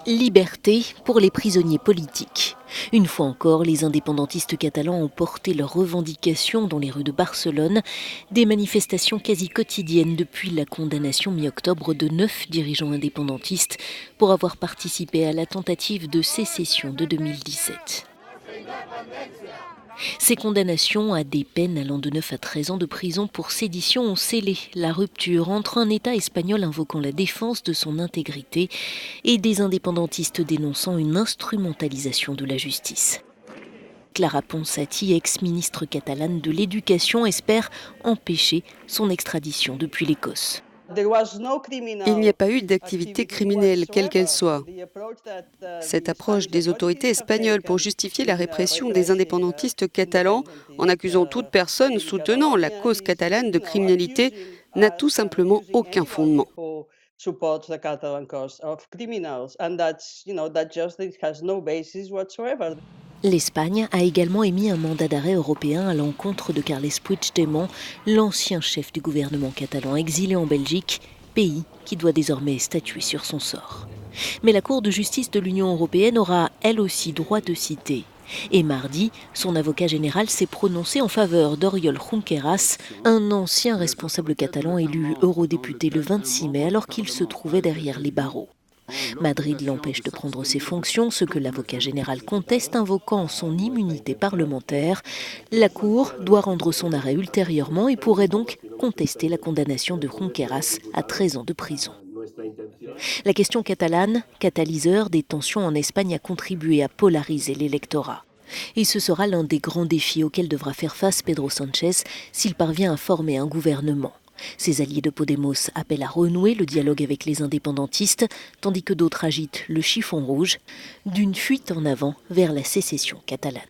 Liberté pour les prisonniers politiques. Une fois encore, les indépendantistes catalans ont porté leurs revendications dans les rues de Barcelone. Des manifestations quasi quotidiennes depuis la condamnation mi-octobre de 9 dirigeants indépendantistes pour avoir participé à la tentative de sécession de 2017. Ces condamnations à des peines allant de 9 à 13 ans de prison pour sédition ont scellé la rupture entre un État espagnol invoquant la défense de son intégrité et des indépendantistes dénonçant une instrumentalisation de la justice. Clara Ponsati, ex-ministre catalane de l'Éducation, espère empêcher son extradition depuis l'Écosse. Il n'y a pas eu d'activité criminelle, quelle qu'elle soit. Cette approche des autorités espagnoles pour justifier la répression des indépendantistes catalans en accusant toute personne soutenant la cause catalane de criminalité n'a tout simplement aucun fondement. L'Espagne a également émis un mandat d'arrêt européen à l'encontre de Carles Puigdemont, l'ancien chef du gouvernement catalan exilé en Belgique, pays qui doit désormais statuer sur son sort. Mais la Cour de justice de l'Union européenne aura elle aussi droit de citer. Et mardi, son avocat général s'est prononcé en faveur d'Oriol Junqueras, un ancien responsable catalan élu eurodéputé le 26 mai alors qu'il se trouvait derrière les barreaux. Madrid l'empêche de prendre ses fonctions, ce que l'avocat général conteste, invoquant son immunité parlementaire. La Cour doit rendre son arrêt ultérieurement et pourrait donc contester la condamnation de Junqueras à 13 ans de prison. La question catalane, catalyseur des tensions en Espagne, a contribué à polariser l'électorat. Et ce sera l'un des grands défis auxquels devra faire face Pedro Sánchez s'il parvient à former un gouvernement. Ses alliés de Podemos appellent à renouer le dialogue avec les indépendantistes, tandis que d'autres agitent le chiffon rouge d'une fuite en avant vers la sécession catalane.